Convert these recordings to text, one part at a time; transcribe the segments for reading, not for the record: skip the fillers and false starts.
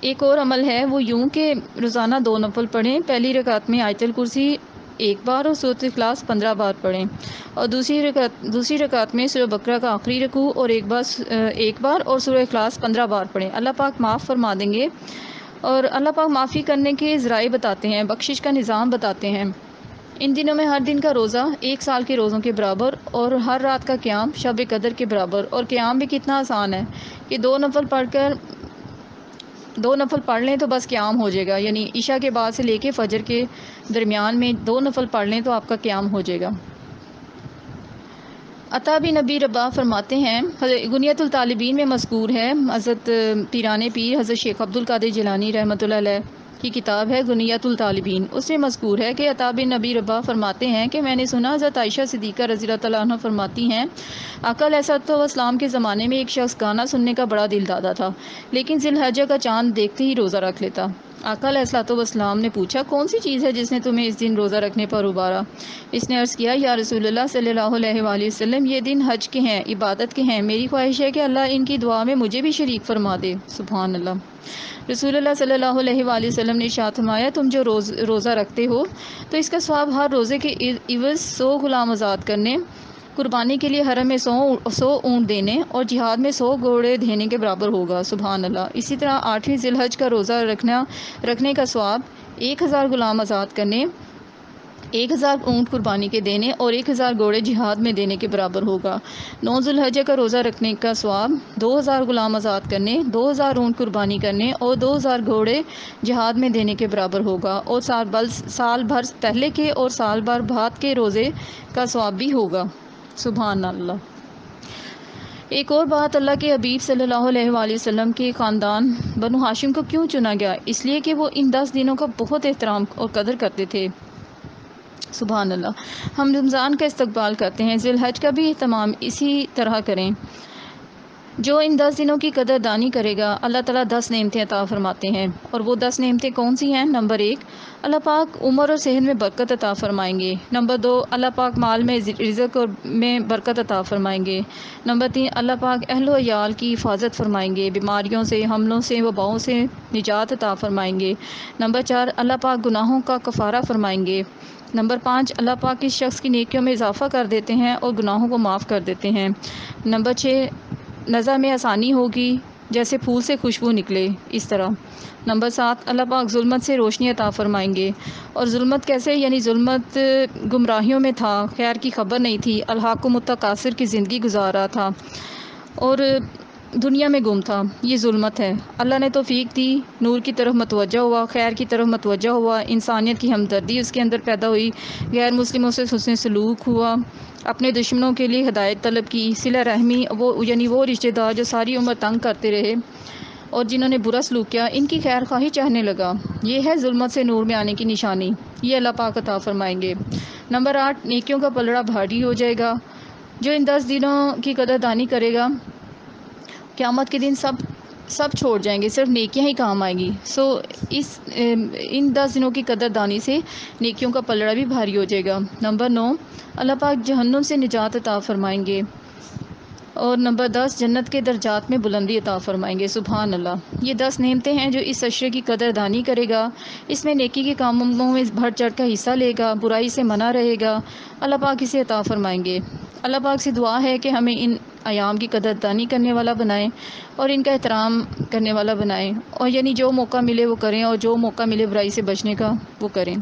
ایک اور عمل ہے وہ یوں کہ روزانہ 2 نفل پڑھیں۔ پہلی رکعت میں آیت الکرسی 1 بار اور سورۃ اخلاص 15 بار پڑھیں، اور دوسری رکعت میں سورہ بقرہ کا آخری رکوع اور ایک بار اور سورہ اخلاص 15 بار پڑھیں۔ اللہ پاک معاف فرما دیں گے، اور اللہ پاک معافی کرنے کے ذرائع بتاتے ہیں، بخشش کا نظام بتاتے ہیں۔ ان دنوں میں ہر دن کا روزہ 1 سال کے روزوں کے برابر، اور ہر رات کا قیام شب قدر کے برابر۔ اور قیام بھی کتنا آسان ہے کہ 2 نفل پڑھ لیں تو بس قیام ہو جائے گا، یعنی عشاء کے بعد سے لے کے فجر کے درمیان میں 2 نفل پڑھ لیں تو آپ کا قیام ہو جائے گا۔ عطا بن نبی رباح فرماتے ہیں، غنیۃ الطالبین میں مذکور ہے، حضرت پیران پیر حضرت شیخ عبد القادر جیلانی رحمۃ اللہ علیہ کی کتاب ہے غنیۃ الطالبین، اس میں مذکور ہے کہ عطا بن نبی رباح فرماتے ہیں کہ میں نے سنا حضرت عائشہ صدیقہ رضی اللہ تعالیٰ عنہ فرماتی ہیں، آقا علیہ الصلوۃ والسلام کے زمانے میں ایک شخص گانا سننے کا بڑا دل دادا تھا، لیکن ذی الحجہ کا چاند دیکھتے ہی روزہ رکھ لیتا۔ آقا علیہ الصلوۃ والسلام نے پوچھا، کون سی چیز ہے جس نے تمہیں اس دن روزہ رکھنے پر ابھارا؟ اس نے عرض کیا، یا رسول اللہ صلی اللہ علیہ وآلہ وسلم، یہ دن حج کے ہیں، عبادت کے ہیں، میری خواہش ہے کہ اللہ ان کی دعا میں مجھے بھی شریک فرما دے۔ سبحان اللہ۔ رسول اللہ صلی اللہ علیہ وآلہ وسلم نے ارشاد فرمایا، تم جو روزہ رکھتے ہو تو اس کا ثواب ہر روزے کے عوض 100 غلام آزاد کرنے، قربانی کے لیے حرم میں 100 اونٹ دینے اور جہاد میں 100 گھوڑے دینے کے برابر ہوگا۔ سبحان اللہ۔ اسی طرح 8ویں ذی الحج کا روزہ رکھنے کا ثواب 1000 غلام آزاد کرنے، 1000 اونٹ قربانی کے دینے اور 1000 گھوڑے جہاد میں دینے کے برابر ہوگا۔ 9 ذی الحجہ کا روزہ رکھنے کا ثواب 2000 غلام آزاد کرنے، 2000 اونٹ قربانی کرنے اور 2000 گھوڑے جہاد میں دینے کے برابر ہوگا، اور سال بھر پہلے کے اور سال بھر بعد کے روزے کا ثواب بھی ہوگا۔ سبحان اللہ۔ ایک اور بات، اللہ کے حبیب صلی اللہ علیہ وآلہ وسلم کے خاندان بنو ہاشم کو کیوں چنا گیا؟ اس لیے کہ وہ ان 10 دنوں کا بہت احترام اور قدر کرتے تھے۔ سبحان اللہ۔ ہم رمضان کا استقبال کرتے ہیں، ذی الحج کا بھی اہتمام اسی طرح کریں۔ جو ان 10 دنوں کی قدر دانی کرے گا، اللہ تعالیٰ 10 نعمتیں عطا فرماتے ہیں، اور وہ 10 نعمتیں کون سی ہیں؟ نمبر 1، اللہ پاک عمر اور صحت میں برکت عطا فرمائیں گے۔ نمبر 2، اللہ پاک مال میں رزق اور میں برکت عطا فرمائیں گے۔ نمبر 3، اللہ پاک اہل و عیال کی حفاظت فرمائیں گے، بیماریوں سے، حملوں سے، وباؤں سے نجات عطا فرمائیں گے۔ نمبر 4، اللہ پاک گناہوں کا کفارہ فرمائیں گے۔ نمبر 5، اللہ پاک اس شخص کی نیکیوں میں اضافہ کر دیتے ہیں اور گناہوں کو معاف کر دیتے ہیں۔ نمبر 6، نظر میں آسانی ہوگی، جیسے پھول سے خوشبو نکلے اس طرح۔ نمبر 7، اللہ پاک ظلمت سے روشنی عطا فرمائیں گے۔ اور ظلمت کیسے؟ یعنی ظلمت گمراہیوں میں تھا، خیر کی خبر نہیں تھی، الحاقم التکاثر کی زندگی گزار رہا تھا اور دنیا میں گم تھا، یہ ظلمت ہے۔ اللہ نے توفیق دی، نور کی طرف متوجہ ہوا، خیر کی طرف متوجہ ہوا، انسانیت کی ہمدردی اس کے اندر پیدا ہوئی، غیر مسلموں سے حسن سلوک ہوا، اپنے دشمنوں کے لیے ہدایت طلب کی، صلہ رحمی، یعنی وہ رشتہ دار جو ساری عمر تنگ کرتے رہے اور جنہوں نے برا سلوک کیا، ان کی خیر خواہی چاہنے لگا۔ یہ ہے ظلمت سے نور میں آنے کی نشانی، یہ اللہ پاک عطا فرمائیں گے۔ نمبر 8، نیکیوں کا پلڑا بھاری ہو جائے گا۔ جو ان 10 دنوں کی قدر دانی کرے گا، قیامت کے دن سب چھوڑ جائیں گے، صرف نیکیاں ہی کام آئیں گی۔ ان 10 دنوں کی قدر دانی سے نیکیوں کا پلڑا بھی بھاری ہو جائے گا۔ نمبر 9، اللہ پاک جہنم سے نجات عطا فرمائیں گے۔ اور نمبر 10، جنت کے درجات میں بلندی عطا فرمائیں گے۔ سبحان اللہ۔ یہ 10 نعمتیں ہیں جو اس عشرے کی قدر دانی کرے گا، اس میں نیکی کے کاموں میں بڑھ چڑھ کر حصہ لے گا، برائی سے منع رہے گا، اللہ پاک اسے عطا فرمائیں گے۔ اللہ پاک سے دعا ہے کہ ہمیں ان ایام کی قدر دانی کرنے والا بنائیں اور ان کا احترام کرنے والا بنائیں، اور یعنی جو موقع ملے وہ کریں، اور جو موقع ملے برائی سے بچنے کا وہ کریں۔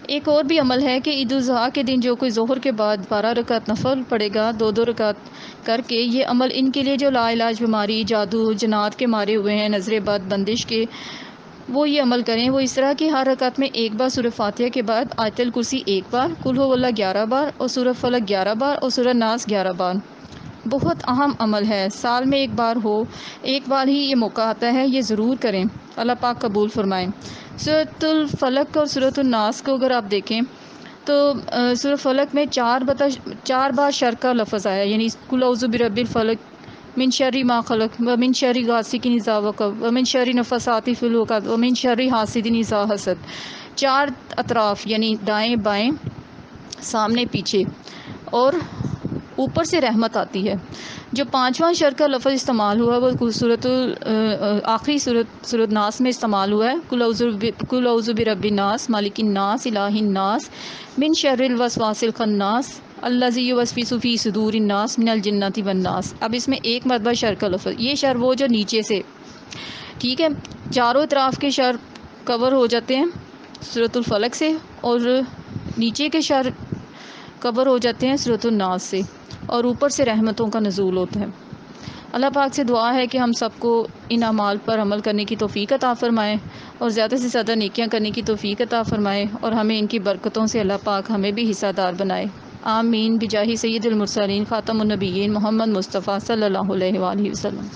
ایک اور بھی عمل ہے کہ عید الاضحیٰ کے دن جو کوئی ظہر کے بعد 12 رکعت نفل پڑھے گا، 2 رکعت کر کے، یہ عمل ان کے لیے جو لا علاج بیماری، جادو، جنات کے مارے ہوئے ہیں، نظر بد، بندش کے، وہ یہ عمل کریں۔ وہ اس طرح کہ ہر رکعت میں 1 بار سورہ فاتحہ کے بعد آیت الکرسی 1 بار، قل ھو اللہ 11 بار اور سورہ فلق 11 بار اور سورہ ناس 11 بار۔ بہت اہم عمل ہے، سال میں ایک بار ہی یہ موقع آتا ہے، یہ ضرور کریں، اللہ پاک قبول فرمائیں۔ سورۃ الفلق اور سورۃ الناس کو اگر آپ دیکھیں تو سورۃ فلق میں 4 بار شر کا لفظ آیا، یعنی قل اعوذ برب الفلق من شر ما خلق ومن شر غاسق اذا وقب ومن شر النفاثات فی العقد ومن شر حاسد اذا حسد۔ 4 اطراف یعنی دائیں بائیں، سامنے پیچھے، اور اوپر سے رحمت آتی ہے۔ جو پانچواں شر کا لفظ استعمال ہوا وہ آخری سورۃ ناس میں استعمال ہوا ہے، قل اعوذ برب الناس مالک الناس الہ الناس من شر الوسواس الخناس الذی یوسوس فی صدور الناس من الجنۃ والناس۔ اب اس میں ایک مرتبہ شر کا لفظ، یہ شر وہ جو نیچے سے، ٹھیک ہے، چاروں اطراف کے شر کور ہو جاتے ہیں سورۃ الفلق سے، اور نیچے کے شر کور ہو جاتے ہیں سورۃ الناس سے، اور اوپر سے رحمتوں کا نزول ہوتا ہے۔ اللہ پاک سے دعا ہے کہ ہم سب کو ان اعمال پر عمل کرنے کی توفیق عطا فرمائے، اور زیادہ سے زیادہ نیکیاں کرنے کی توفیق عطا فرمائے، اور ہمیں ان کی برکتوں سے اللہ پاک ہمیں بھی حصہ دار بنائے۔ آمین بجاہ سید المرسلین خاتم النبیین محمد مصطفیٰ صلی اللہ علیہ وآلہ وسلم۔